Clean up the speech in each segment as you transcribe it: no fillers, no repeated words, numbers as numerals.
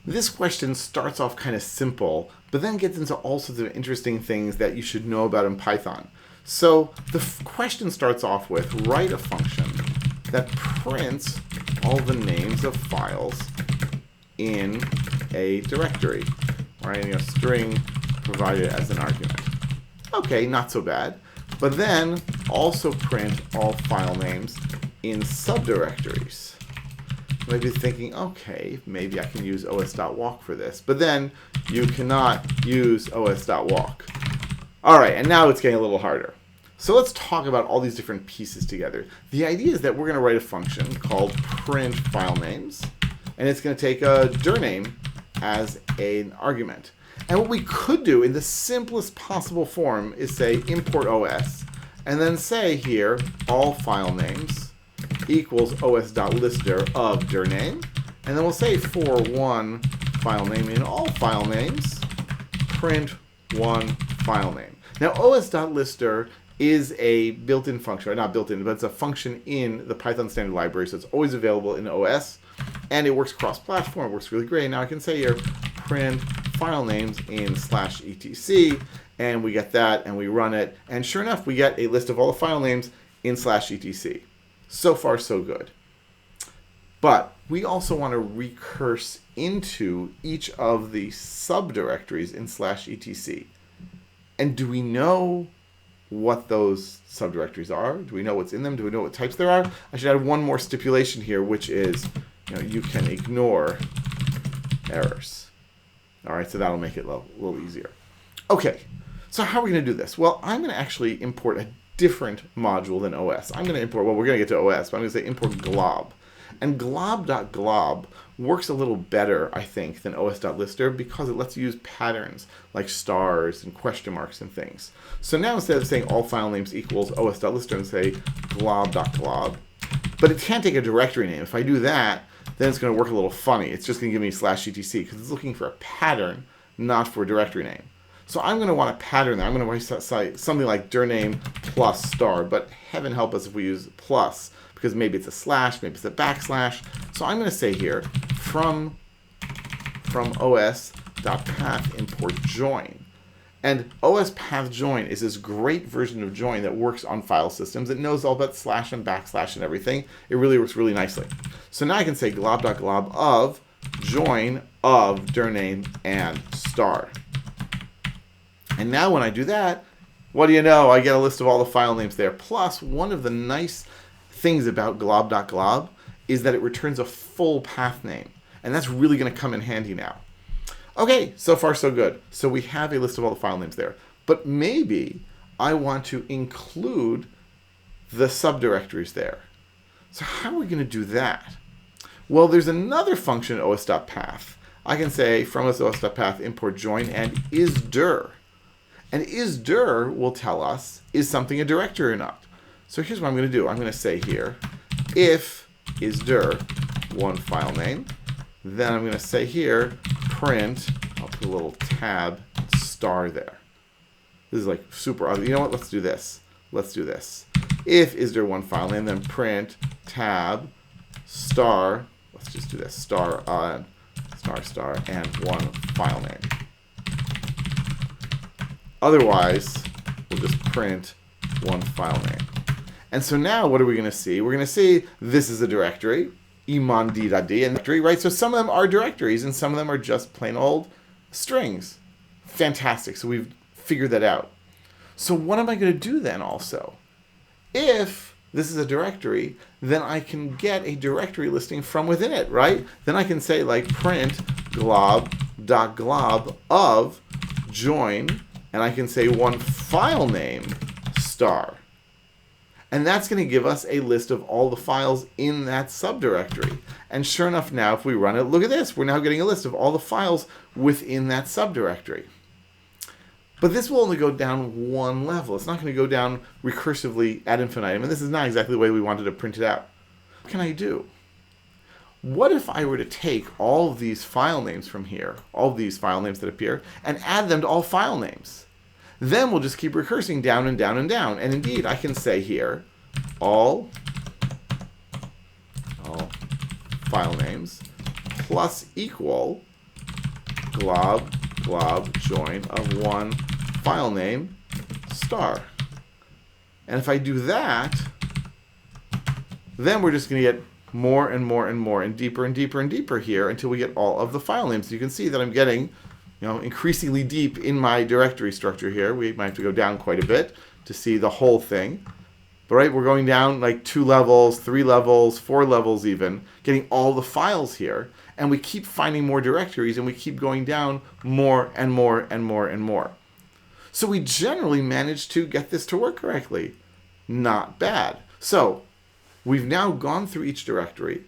This question starts off kind of simple, but then gets into all sorts of interesting things that you should know about in Python. So the question starts off with, write a function that prints all the names of files in a directory, writing a string provided as an argument. Okay, not so bad. But then also print all file names in subdirectories. You might be thinking, okay, maybe I can use os.walk for this. But then you cannot use os.walk. All right, and now it's getting a little harder. So let's talk about all these different pieces together. The idea is that we're going to write a function called print file names, and it's going to take a dir name as an argument. And what we could do in the simplest possible form is say import os, and then say here all file names equals os.listdir of dir name, and then we'll say for one file name in all file names, print one file name. Now os.listdir is a built-in function, or not built-in, but it's a function in the Python standard library, so it's always available in OS, and it works cross-platform, it works really great. Now I can say here, print file names in /etc, and we get that, and we run it, and sure enough, we get a list of all the file names in /etc. So far, so good. But we also want to recurse into each of the subdirectories in /etc. And do we know what those subdirectories are? Do we know what's in them? Do we know what types there are? I should add one more stipulation here, which is, you can ignore errors. All right, so that'll make it a little easier. Okay, so how are we going to do this? Well, I'm going to actually import a different module than OS. I'm going to import, well, we're going to get to OS, but I'm going to say import glob. And glob.glob works a little better, I think, than os.listdir because it lets you use patterns like stars and question marks and things. So now instead of saying all file names equals os.listdir and say glob.glob, but it can't take a directory name. If I do that, then it's going to work a little funny. It's just going to give me /etc because it's looking for a pattern, not for a directory name. So I'm going to want a pattern there. I'm going to write something like dir name plus star, but heaven help us if we use plus, because maybe it's a slash, maybe it's a backslash. So I'm going to say here, from os.path import join. And os.path_join is this great version of join that works on file systems. It knows all about slash and backslash and everything. It really works really nicely. So now I can say glob.glob of join of dir name and star. And now when I do that, what do you know? I get a list of all the file names there. Plus, one of the nice things about glob.glob is that it returns a full path name. And that's really going to come in handy now. Okay, so far so good. So we have a list of all the file names there. But maybe I want to include the subdirectories there. So how are we going to do that? Well, there's another function in os.path. I can say from os.path import join and isdir. And isdir will tell us, is something a directory or not? So here's what I'm going to do. I'm going to say here, if isdir one file name, then I'm going to say here, print, I'll put a little tab, star there. This is like super ugly. You know what? Let's do this. Let's do this. If isdir one file name, then print tab star. Let's just do this. Star and one file name. Otherwise, we'll just print one file name. And so now what are we going to see? We're going to see this is a directory, emond.d and directory, right? So some of them are directories and some of them are just plain old strings. Fantastic. So we've figured that out. So what am I going to do then also? If this is a directory, then I can get a directory listing from within it, right? Then I can say like print glob.glob of join, and I can say one file name star. And that's going to give us a list of all the files in that subdirectory. And sure enough, now if we run it, look at this. We're now getting a list of all the files within that subdirectory. But this will only go down one level. It's not going to go down recursively ad infinitum. And this is not exactly the way we wanted to print it out. What can I do? What if I were to take all of these file names from here, all of these file names that appear, and add them to all file names? Then we'll just keep recursing down and down and down. And indeed, I can say here, all file names plus equal glob join of one file name star. And if I do that, then we're just going to get more and more and more and deeper and deeper and deeper here until we get all of the file names. So you can see that I'm getting, increasingly deep in my directory structure here. We might have to go down quite a bit to see the whole thing. But right, we're going down like 2 levels, 3 levels, 4 levels even, getting all the files here. And we keep finding more directories, and we keep going down more and more and more and more. So we generally managed to get this to work correctly. Not bad. So we've now gone through each directory,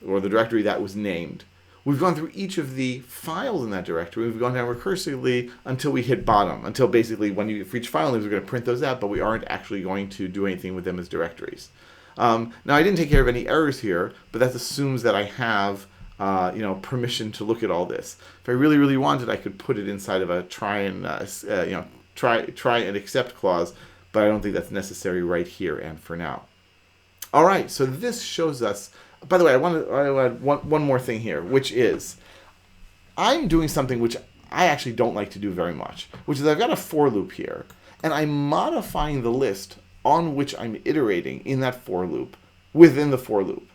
or the directory that was named. We've gone through each of the files in that directory. We've gone down recursively until we hit bottom, until basically for each file names, we're going to print those out, but we aren't actually going to do anything with them as directories. Now, I didn't take care of any errors here, but that assumes that I have permission to look at all this. If I really, really wanted, I could put it inside of a try and accept clause, but I don't think that's necessary right here and for now. All right, so this shows us. By the way, I want to add one more thing here, which is I'm doing something which I actually don't like to do very much, which is I've got a for loop here, and I'm modifying the list on which I'm iterating in that for loop within the for loop.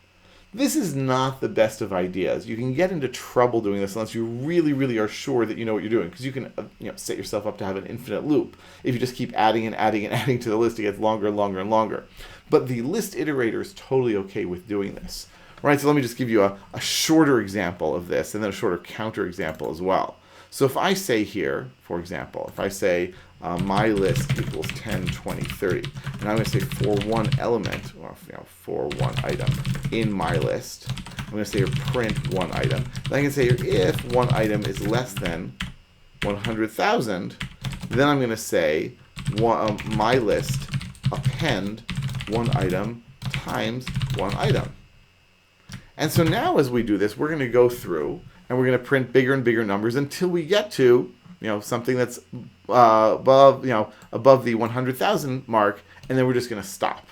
This is not the best of ideas. You can get into trouble doing this unless you really, really are sure that you know what you're doing, because you can set yourself up to have an infinite loop. If you just keep adding and adding and adding to the list, it gets longer and longer and longer. But the list iterator is totally okay with doing this. Right, so let me just give you a shorter example of this, and then a shorter counter example as well. So if I say here, for example, if I say my list equals 10, 20, 30, and I'm going to say for one element, or for one item in my list, I'm going to say print one item. Then I can say here, if one item is less than 100,000, then I'm going to say my list append one item times one item. And so now as we do this, we're going to go through and we're going to print bigger and bigger numbers until we get to something that's above the 100,000 mark, and then we're just going to stop.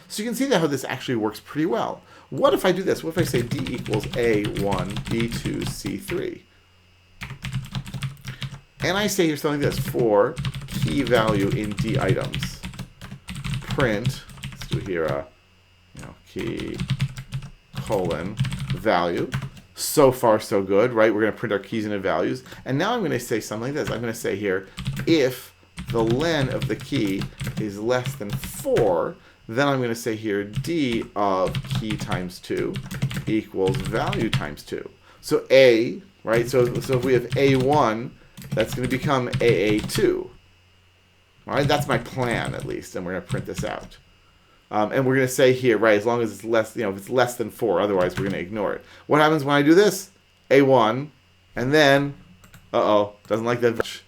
So you can see how this actually works pretty well. What if I do this? What if I say D equals A1, B2, C3? And I say here something like this: for key value in D items, print, let's do here key colon value. So far, so good, right? We're going to print our keys into values. And now I'm going to say something like this. I'm going to say here, if the len of the key is less than 4, then I'm going to say here, D of key times 2 equals value times 2. So A, right? So if we have A1, that's going to become AA2. All right, that's my plan, at least. And we're going to print this out. And we're going to say here, right, as long as it's less, if it's less than 4, otherwise we're going to ignore it. What happens when I do this? A1, and then, doesn't like that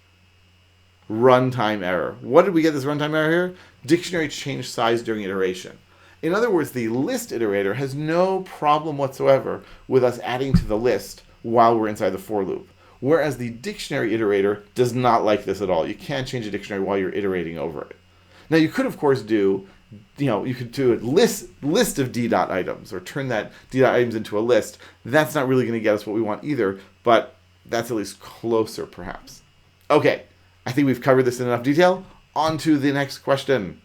runtime error. What did we get this runtime error here? Dictionary change size during iteration. In other words, the list iterator has no problem whatsoever with us adding to the list while we're inside the for loop. Whereas the dictionary iterator does not like this at all. You can't change a dictionary while you're iterating over it. Now you could, of course, do you could do a list of d.items, or turn that d.items into a list. That's not really going to get us what we want either, but that's at least closer, perhaps. Okay, I think we've covered this in enough detail. On to the next question.